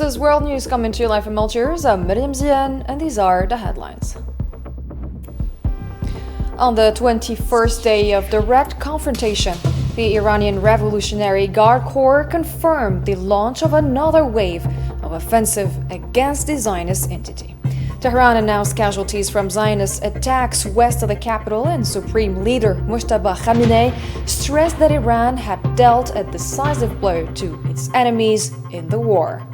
This is World News coming to you live from Algiers. I'm Miriam Zian, and these are the headlines. On the 21st day of direct confrontation, the Iranian Revolutionary Guard Corps confirmed the launch of another wave of offensive against the Zionist entity. Tehran announced casualties from Zionist attacks west of the capital, and Supreme Leader Mojtaba Khamenei stressed that Iran had dealt a decisive blow to its enemies in the war.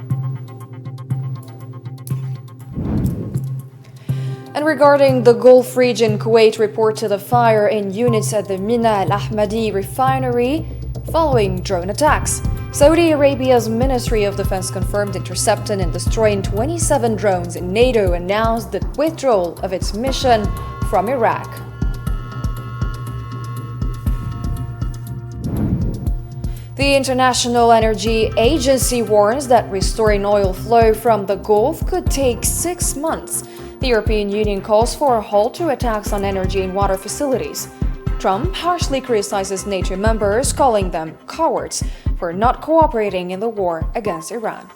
And regarding the Gulf region, Kuwait reported a fire in units at the Mina Al Ahmadi refinery following drone attacks. Saudi Arabia's Ministry of Defense confirmed intercepting and destroying 27 drones, and NATO announced the withdrawal of its mission from Iraq. The International Energy Agency warns that restoring oil flow from the Gulf could take 6 months. The European Union calls for a halt to attacks on energy and water facilities. Trump harshly criticizes NATO members, calling them cowards for not cooperating in the war against Iran.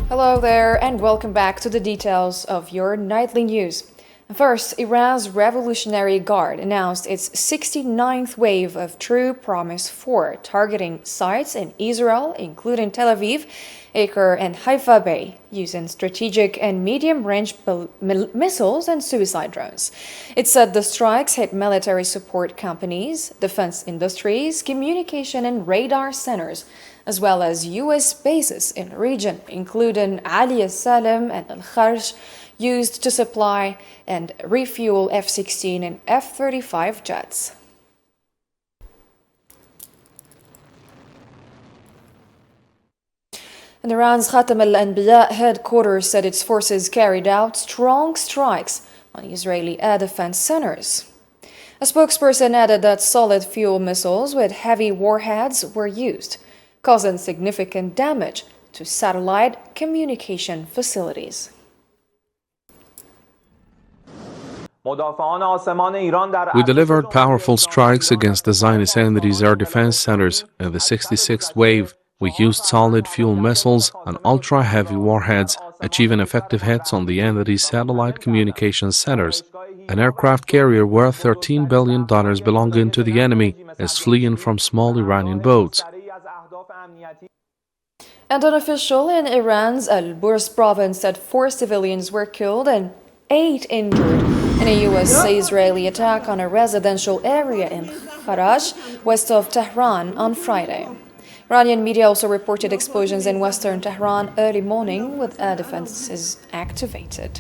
Hello there, and welcome back to the details of your nightly news. First, Iran's Revolutionary Guard announced its 69th wave of True Promise 4, targeting sites in Israel, including Tel Aviv, Acre, and Haifa Bay, using strategic and medium-range missiles and suicide drones. It said the strikes hit military support companies, defense industries, communication and radar centers, as well as U.S. bases in the region, including Ali al-Salam and Al-Kharj, used to supply and refuel F-16 and F-35 jets. And Iran's Khatam al-Anbiya headquarters said its forces carried out strong strikes on Israeli air defense centers. A spokesperson added that solid fuel missiles with heavy warheads were used, causing significant damage to satellite communication facilities. We delivered powerful strikes against the Zionist entity's air defense centers. In the 66th wave, we used solid fuel missiles and ultra-heavy warheads, achieving effective hits on the entity's satellite communications centers. An aircraft carrier worth $13 billion belonging to the enemy is fleeing from small Iranian boats. And an official in Iran's Al-Burs province said 4 civilians were killed and 8 injured in a U.S.-Israeli attack on a residential area in Kharaj, west of Tehran, on Friday. Iranian media also reported explosions in western Tehran early morning, with air defenses activated.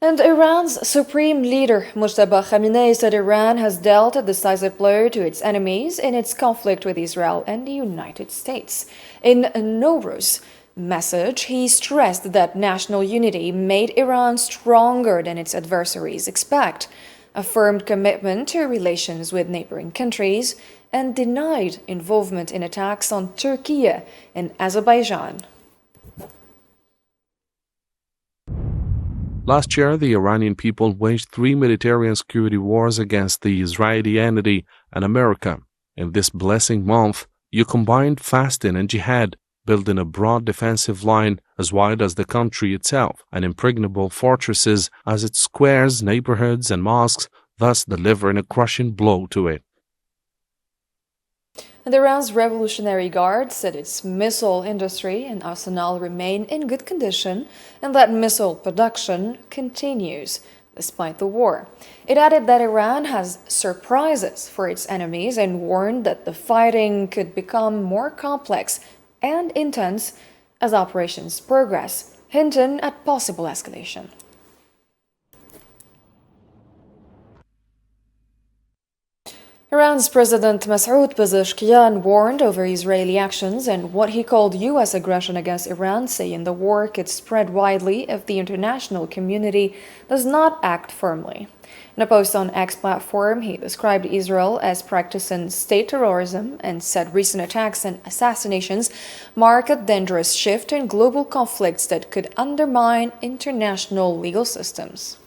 And Iran's Supreme Leader Mojtaba Khamenei said Iran has dealt a decisive blow to its enemies in its conflict with Israel and the United States. In a Nowruz message, he stressed that national unity made Iran stronger than its adversaries expect, affirmed commitment to relations with neighboring countries, and denied involvement in attacks on Turkey and Azerbaijan. Last year, the Iranian people waged 3 military and security wars against the Israeli entity and America. In this blessing month, you combined fasting and jihad, building a broad defensive line as wide as the country itself, and impregnable fortresses as its squares, neighborhoods, and mosques, thus delivering a crushing blow to it. And Iran's Revolutionary Guard said its missile industry and arsenal remain in good condition, and that missile production continues despite the war. It added that Iran has surprises for its enemies and warned that the fighting could become more complex and intense as operations progress, hinting at possible escalation. Iran's President Masoud Pezeshkian warned over Israeli actions and what he called U.S. aggression against Iran, saying the war could spread widely if the international community does not act firmly. In a post on X platform, he described Israel as practicing state terrorism and said recent attacks and assassinations mark a dangerous shift in global conflicts that could undermine international legal systems.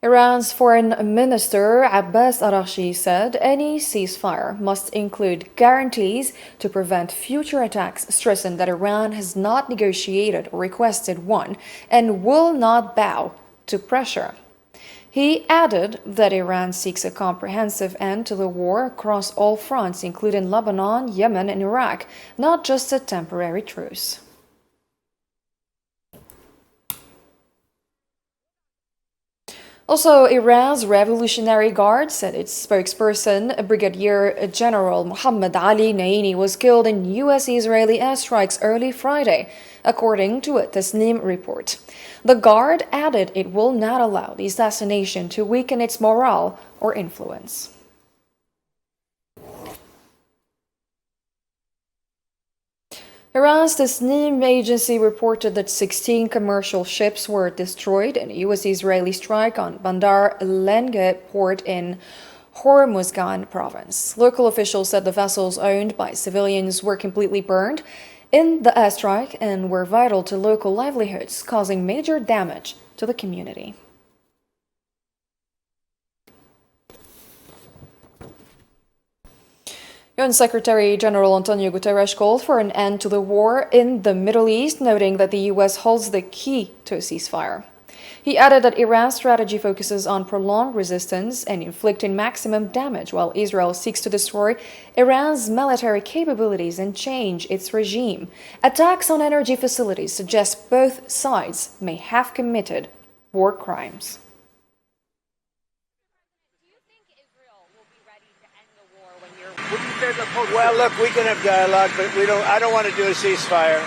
Iran's Foreign Minister Abbas Araghchi said any ceasefire must include guarantees to prevent future attacks, stressing that Iran has not negotiated or requested one and will not bow to pressure. He added that Iran seeks a comprehensive end to the war across all fronts, including Lebanon, Yemen, and Iraq, not just a temporary truce. Also, Iran's Revolutionary Guard said its spokesperson, Brigadier General Mohammad Ali Naini, was killed in U.S.-Israeli airstrikes early Friday, according to a Tasnim report. The Guard added it will not allow the assassination to weaken its morale or influence. Iran's Tasnim agency reported that 16 commercial ships were destroyed in a U.S.-Israeli strike on Bandar Lenge port in Hormuzgan province. Local officials said the vessels owned by civilians were completely burned in the airstrike and were vital to local livelihoods, causing major damage to the community. UN Secretary General Antonio Guterres called for an end to the war in the Middle East, noting that the U.S. holds the key to a ceasefire. He added that Iran's strategy focuses on prolonged resistance and inflicting maximum damage, while Israel seeks to destroy Iran's military capabilities and change its regime. Attacks on energy facilities suggest both sides may have committed war crimes. Well, look, we can have dialogue, but I don't want to do a ceasefire.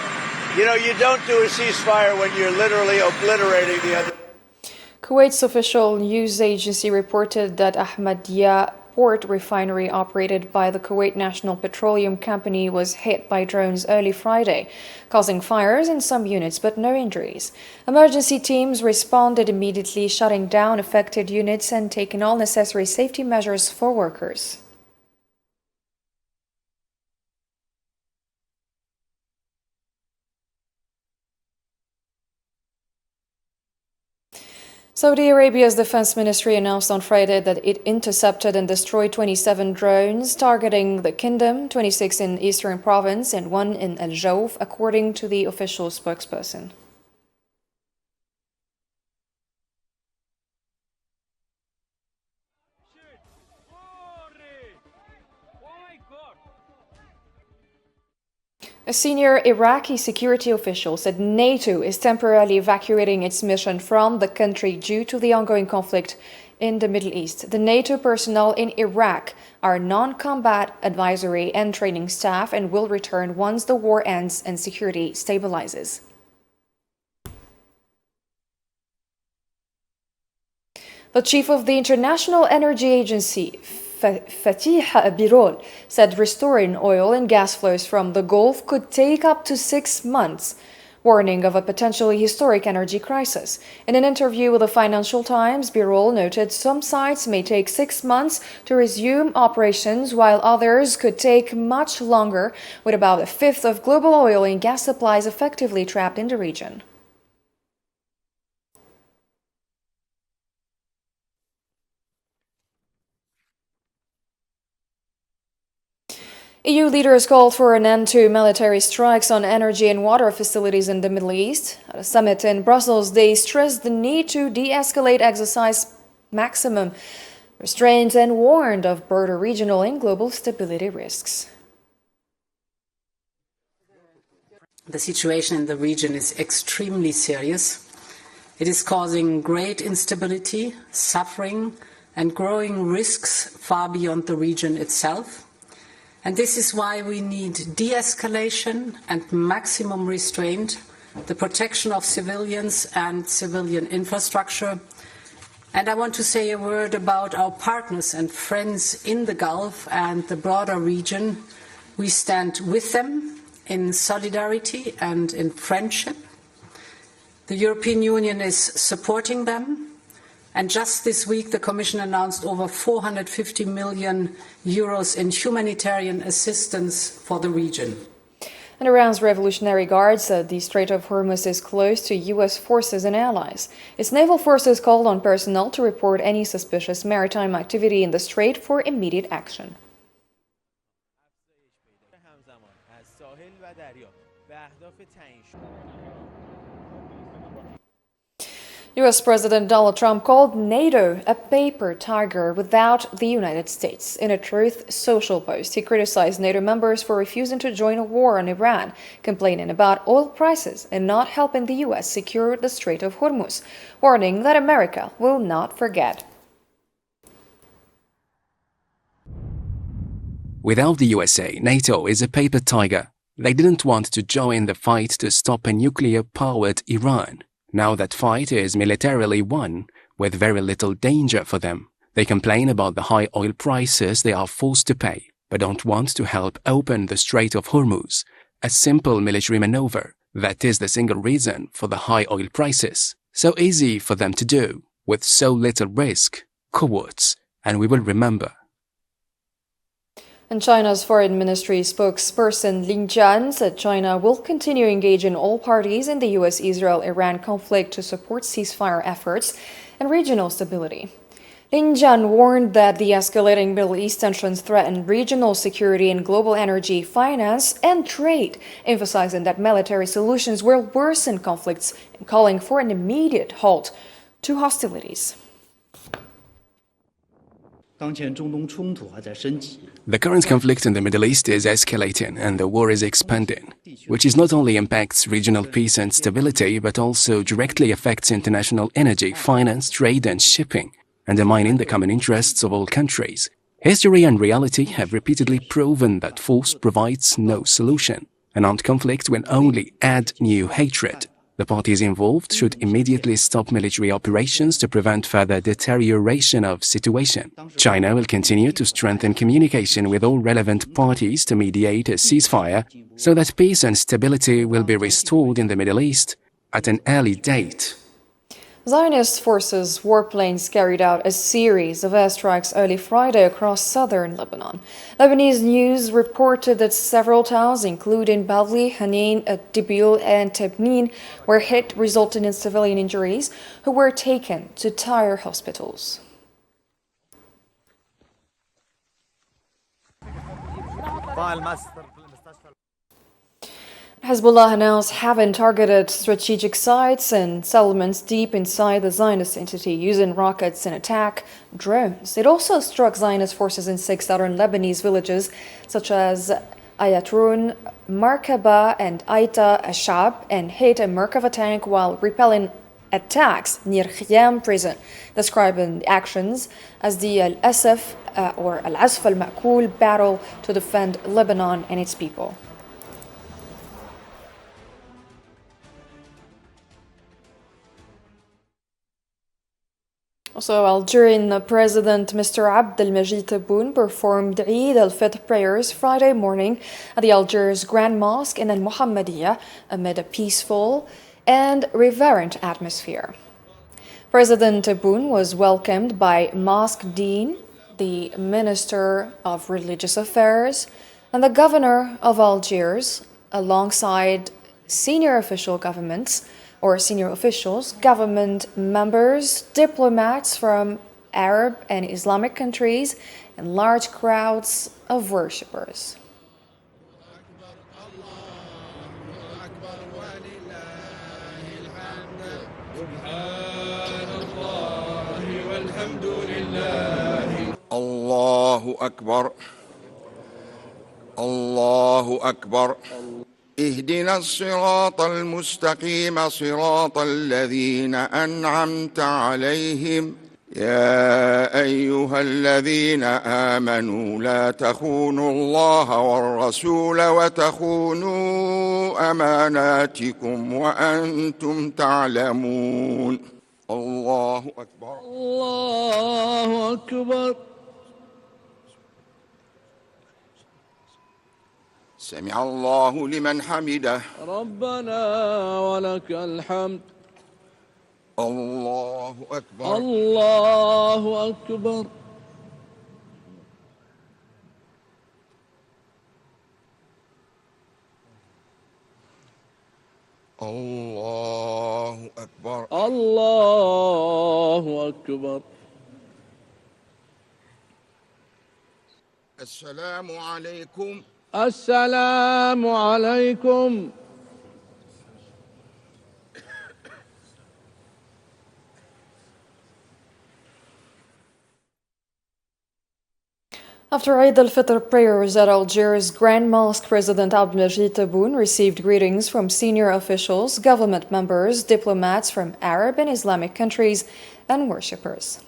You know, you don't do a ceasefire when you're literally obliterating the other. Kuwait's official news agency reported that Ahmadiyya port refinery operated by the Kuwait National Petroleum Company was hit by drones early Friday, causing fires in some units but no injuries. Emergency teams responded immediately, shutting down affected units and taking all necessary safety measures for workers. Saudi Arabia's defense ministry announced on Friday that it intercepted and destroyed 27 drones targeting the kingdom, 26 in eastern province and 1 in Al Jawf, according to the official spokesperson. A senior Iraqi security official said NATO is temporarily evacuating its mission from the country due to the ongoing conflict in the Middle East. The NATO personnel in Iraq are non-combat advisory and training staff and will return once the war ends and security stabilizes. The chief of the International Energy Agency, Fatih Birol, said restoring oil and gas flows from the Gulf could take up to 6 months, warning of a potentially historic energy crisis. In an interview with the Financial Times, Birol noted some sites may take 6 months to resume operations, while others could take much longer, with about a fifth of global oil and gas supplies effectively trapped in the region. EU leaders called for an end to military strikes on energy and water facilities in the Middle East. At a summit in Brussels, they stressed the need to de-escalate, exercise maximum restraint, and warned of broader regional and global stability risks. The situation in the region is extremely serious. It is causing great instability, suffering, and growing risks far beyond the region itself. And this is why we need de-escalation and maximum restraint, the protection of civilians and civilian infrastructure. And I want to say a word about our partners and friends in the Gulf and the broader region. We stand with them in solidarity and in friendship. The European Union is supporting them. And just this week, the Commission announced over 450 million euros in humanitarian assistance for the region. And Iran's Revolutionary Guard said the Strait of Hormuz is closed to U.S. forces and allies. Its naval forces called on personnel to report any suspicious maritime activity in the strait for immediate action. U.S. President Donald Trump called NATO a paper tiger without the United States. In a Truth Social post, he criticized NATO members for refusing to join a war on Iran, complaining about oil prices and not helping the U.S. secure the Strait of Hormuz, warning that America will not forget. Without the USA, NATO is a paper tiger. They didn't want to join the fight to stop a nuclear-powered Iran. Now that fight is militarily won, with very little danger for them. They complain about the high oil prices they are forced to pay, but don't want to help open the Strait of Hormuz, a simple military maneuver. That is the single reason for the high oil prices. So easy for them to do, with so little risk. Cowards, and we will remember. And China's Foreign Ministry spokesperson Lin Jian said China will continue engaging all parties in the U.S.-Israel-Iran conflict to support ceasefire efforts and regional stability. Lin Jian warned that the escalating Middle East tensions threaten regional security and global energy, finance, and trade, emphasizing that military solutions will worsen conflicts and calling for an immediate halt to hostilities. The current conflict in the Middle East is escalating and the war is expanding, which is not only impacts regional peace and stability, but also directly affects international energy, finance, trade and shipping, undermining the common interests of all countries. History and reality have repeatedly proven that force provides no solution. An armed conflict will only add new hatred. The parties involved should immediately stop military operations to prevent further deterioration of situation. China will continue to strengthen communication with all relevant parties to mediate a ceasefire so that peace and stability will be restored in the Middle East at an early date. Zionist forces' warplanes carried out a series of airstrikes early Friday across southern Lebanon. Lebanese news reported that several towns, including Bavli, Hanin, Dibil, and Tebnin, were hit, resulting in civilian injuries, who were taken to Tyre hospitals. Hezbollah announced having targeted strategic sites and settlements deep inside the Zionist entity using rockets and attack drones. It also struck Zionist forces in 6 southern Lebanese villages such as Ayatrun, Markaba, and Aita Ashab, and hit a Merkava tank while repelling attacks near Khiyam prison, describing the actions as the Al-Asaf or Al-Asf al-Ma'kul battle to defend Lebanon and its people. Also, Algerian President Mr. Abdelmajid Tebboune performed Eid al-Fitr prayers Friday morning at the Algiers Grand Mosque in Al-Muhammadiyah amid a peaceful and reverent atmosphere. President Tebboune was welcomed by Mosque Dean, the Minister of Religious Affairs, and the Governor of Algiers, alongside senior officials, government members, diplomats from Arab and Islamic countries, and large crowds of worshippers. الله أكبر الله أكبر اهدنا الصراط المستقيم صراط الذين أنعمت عليهم يا أيها الذين آمنوا لا تخونوا الله والرسول وتخونوا أماناتكم وأنتم تعلمون الله أكبر الله أكبر سمع الله لمن حمده ربنا ولك الحمد الله أكبر الله أكبر الله أكبر. الله أكبر. السلام عليكم. السلام عليكم. After Eid al-Fitr prayers at Algeria's Grand Mosque, President Abdelmajid Tebboune received greetings from senior officials, government members, diplomats from Arab and Islamic countries, and worshippers.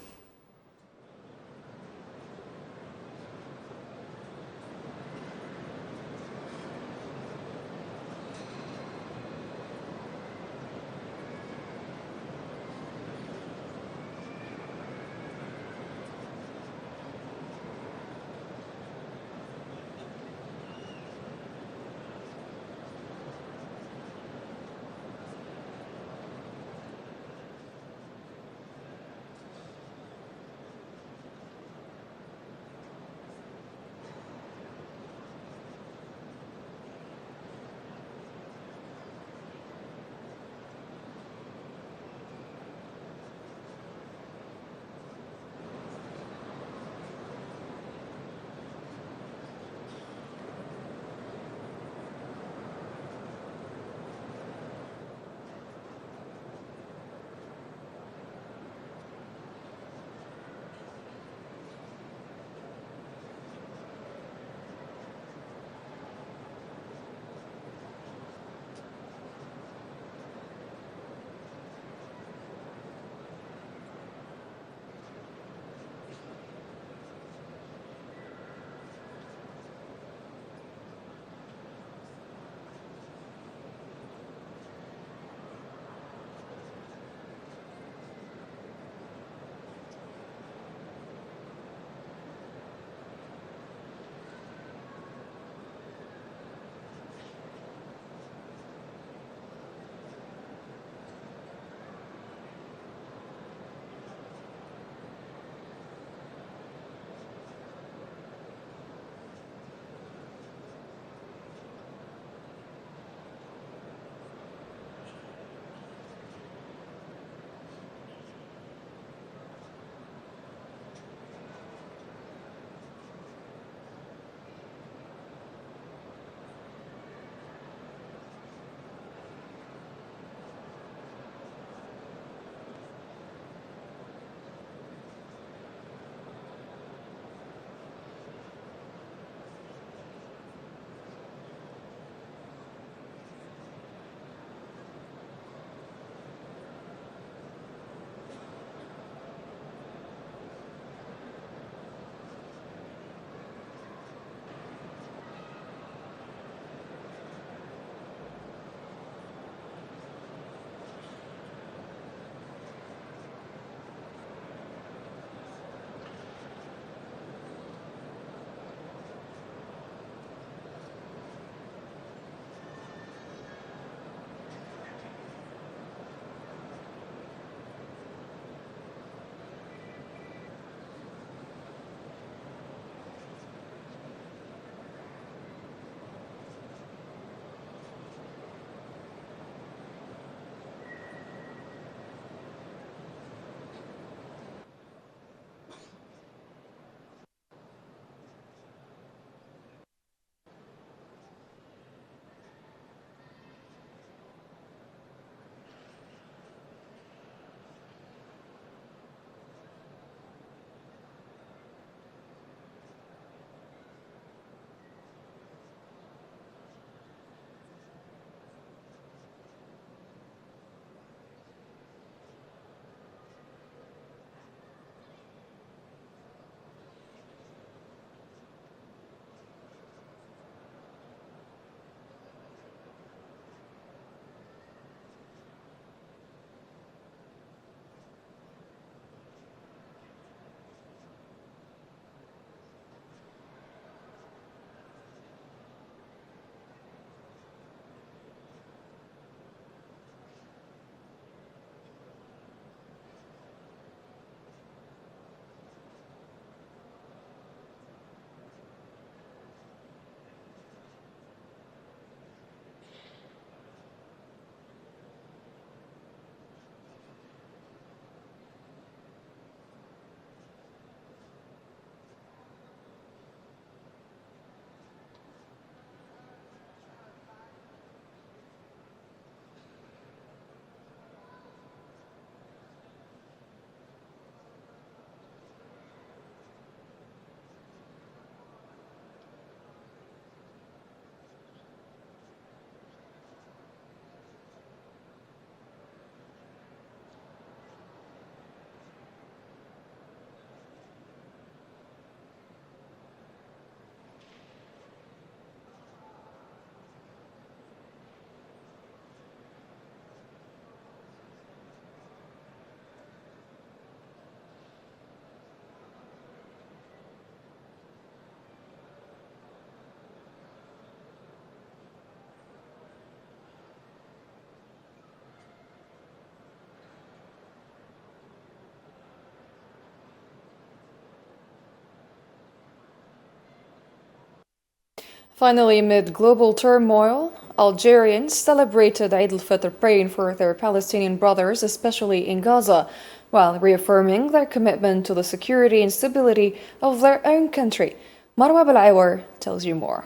Finally, amid global turmoil, Algerians celebrated Eid al-Fitr praying for their Palestinian brothers, especially in Gaza, while reaffirming their commitment to the security and stability of their own country. Marwa Belawar tells you more.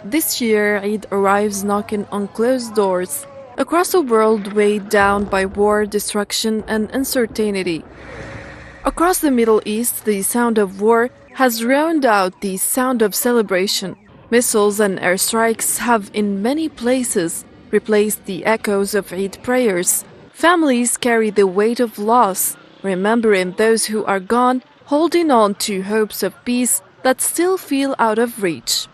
This year, Eid arrives knocking on closed doors across a world weighed down by war, destruction, and uncertainty. Across the Middle East, the sound of war has drowned out the sound of celebration. Missiles and airstrikes have, in many places, replaced the echoes of Eid prayers. Families carry the weight of loss, remembering those who are gone, holding on to hopes of peace that still feel out of reach.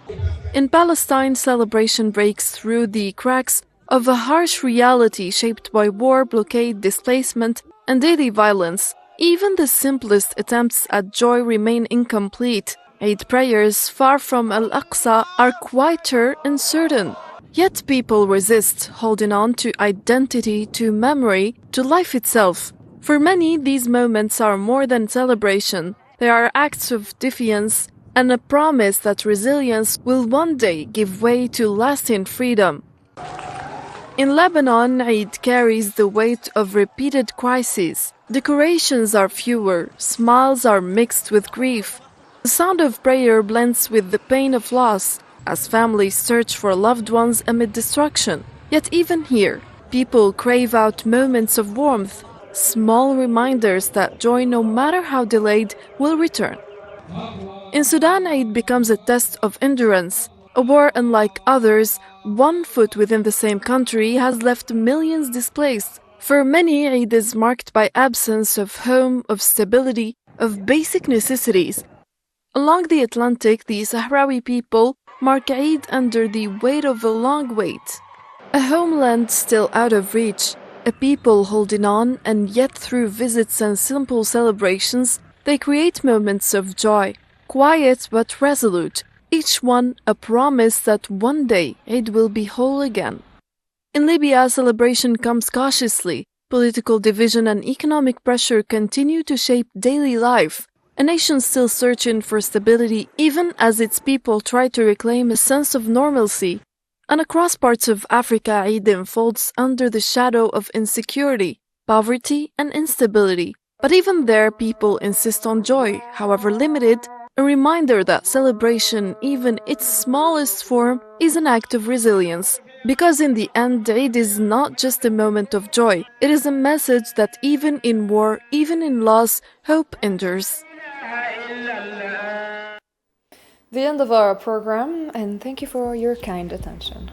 In Palestine, celebration breaks through the cracks of a harsh reality shaped by war, blockade, displacement, and daily violence. Even the simplest attempts at joy remain incomplete. Eid prayers far from Al-Aqsa are quieter and certain. Yet people resist, holding on to identity, to memory, to life itself. For many, these moments are more than celebration. They are acts of defiance and a promise that resilience will one day give way to lasting freedom. In Lebanon, Eid carries the weight of repeated crises. Decorations are fewer, smiles are mixed with grief. The sound of prayer blends with the pain of loss as families search for loved ones amid destruction. Yet even here, people crave out moments of warmth, small reminders that joy, no matter how delayed, will return. In Sudan, Eid becomes a test of endurance. A war unlike others, one foot within the same country, has left millions displaced. For many, Eid is marked by absence of home, of stability, of basic necessities. Along the Atlantic, the Sahrawi people mark Eid under the weight of a long wait. A homeland still out of reach, a people holding on, and yet through visits and simple celebrations, they create moments of joy, quiet but resolute, each one a promise that one day Eid will be whole again. In Libya, celebration comes cautiously. Political division and economic pressure continue to shape daily life. A nation still searching for stability even as its people try to reclaim a sense of normalcy. And across parts of Africa, Eid unfolds under the shadow of insecurity, poverty, and instability. But even there, people insist on joy, however limited, a reminder that celebration, even its smallest form, is an act of resilience. Because in the end, Eid is not just a moment of joy. It is a message that even in war, even in loss, hope endures. The end of our program, and thank you for your kind attention.